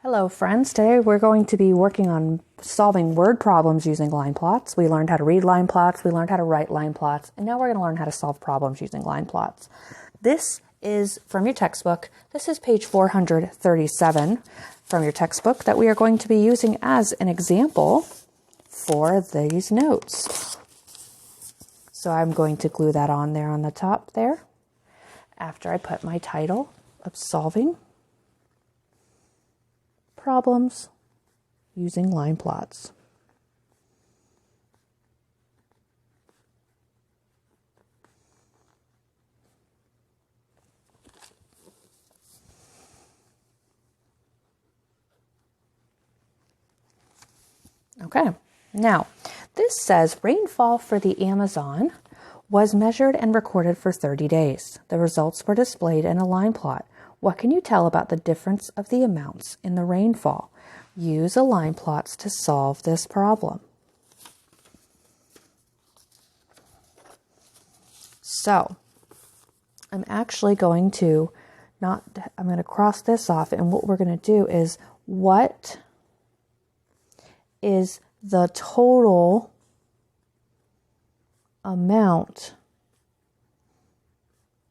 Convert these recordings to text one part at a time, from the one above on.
Hello friends, today we're going to be working on solving word problems using line plots. We learned how to read line plots, we learned how to write line plots, and now we're going to learn how to solve problems using line plots. This is from your textbook. This is page 437 from your textbook that we are going to be using as an example for these notes. So I'm going to glue that on there on the top there after I put my title of solving problems using line plots. Okay, now this says rainfall for the Amazon was measured and recorded for 30 days. The results were displayed in a line plot. What can you tell about the difference of the amounts in the rainfall? Use a line plots to solve this problem. So I'm actually going to I'm going to cross this off, and what we're going to do is, what is the total amount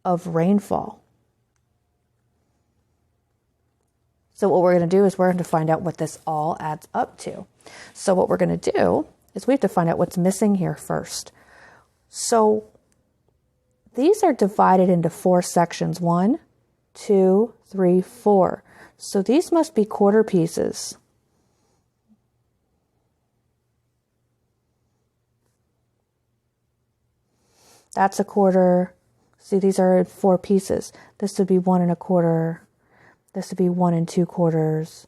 of rainfall? So what we're going to do is we're going to find out what this all adds up to. So what we're going to do is we have to find out what's missing here first. So these are divided into 4 sections. 1, 2, 3, 4. So these must be quarter pieces. That's a quarter. See, these are 4 pieces. This would be 1 1/4. This would be 1 2/4.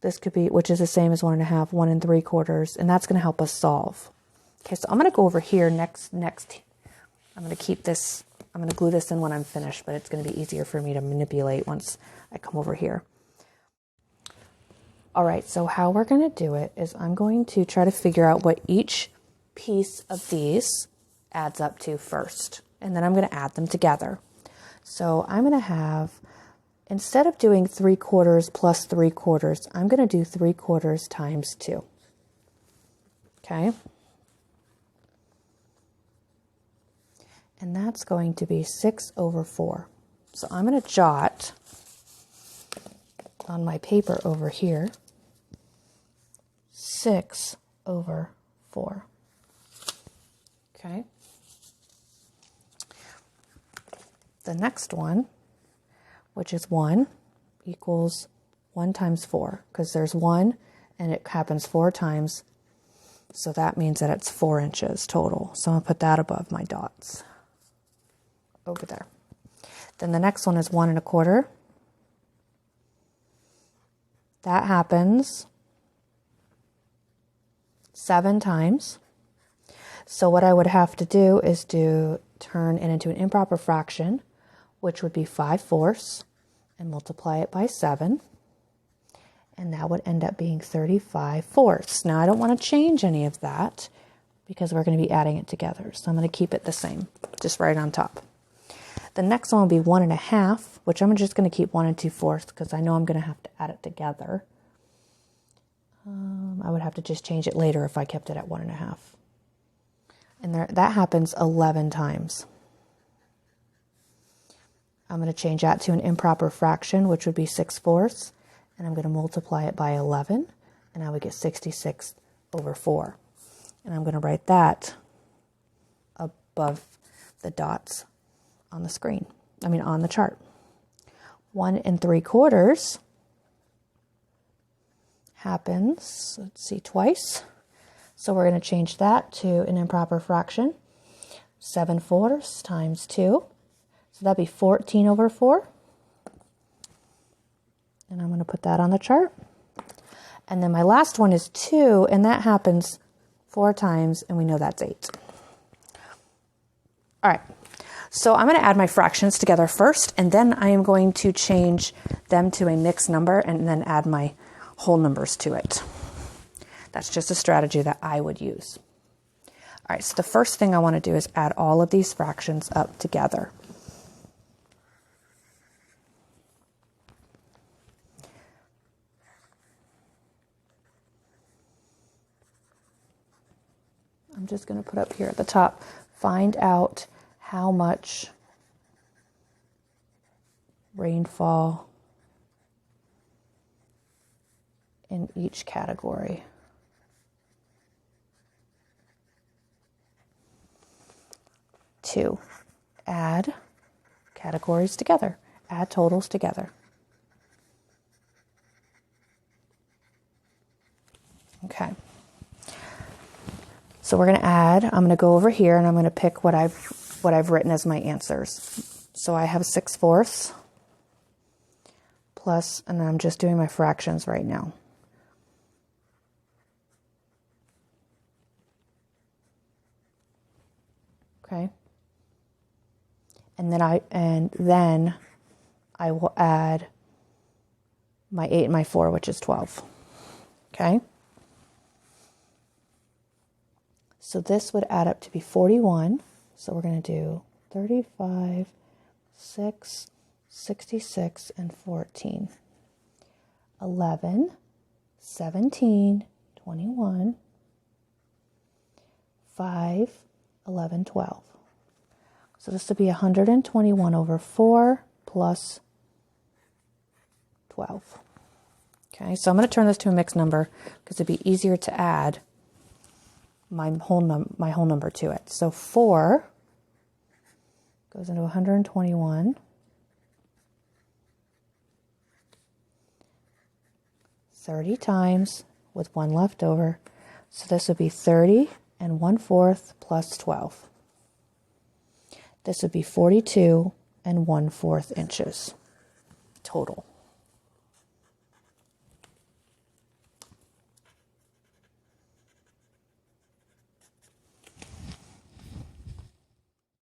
This could be, which is the same as 1 1/2, 1 3/4, and that's going to help us solve. Okay, so I'm going to go over here next. I'm going to keep this, I'm going to glue this in when I'm finished, but it's going to be easier for me to manipulate once I come over here. All right, so how we're going to do it is I'm going to try to figure out what each piece of these adds up to first, and then I'm going to add them together. So I'm going to have, instead of doing 3/4 plus 3/4, I'm going to do 3/4 times 2. Okay? And that's going to be 6/4. So I'm going to jot on my paper over here 6/4. Okay? The next one, which is 1, equals 1 times 4, because there's 1 and it happens 4 times. So that means that it's 4 inches total. So I'm going to put that above my dots over there. Then the next one is 1 1/4. That happens 7 times. So what I would have to do is turn it into an improper fraction, which would be 5/4, and multiply it by 7. And that would end up being 35/4. Now I don't want to change any of that because we're going to be adding it together. So I'm going to keep it the same, just right on top. The next one will be 1 1/2, which I'm just going to keep 1 2/4 because I know I'm going to have to add it together. I would have to just change it later if I kept it at 1 1/2. And that happens 11 times. I'm going to change that to an improper fraction, which would be 6/4, and I'm going to multiply it by 11, and I would get 66/4. And I'm going to write that above the dots on the screen. On the chart. 1 3/4 happens, let's see, twice. So we're going to change that to an improper fraction. 7/4 times 2. So that'd be 14/4. And I'm going to put that on the chart. And then my last one is 2, and that happens 4 times, and we know that's 8. All right. So I'm going to add my fractions together first, and then I am going to change them to a mixed number and then add my whole numbers to it. That's just a strategy that I would use. All right, so the first thing I want to do is add all of these fractions up together. I'm just going to put up here at the top, find out how much rainfall in each category. Two, add categories together, add totals together. Okay. So we're going to add, I'm going to go over here and I'm going to pick what I've written as my answers. So I have 6/4 plus, and I'm just doing my fractions right now. Okay. And then I will add my 8 and my 4, which is 12. Okay. So this would add up to be 41. So we're going to do 35, 6, 66, and 14. 11, 17, 21, 5, 11, 12. So this would be 121 over 4 plus 12. Okay, so I'm going to turn this to a mixed number because it'd be easier to add my whole number to it. So 4 goes into 121. 30 times with 1 left over. So this would be 30 and 1/4 plus 12. This would be 42 and 1/4 inches total.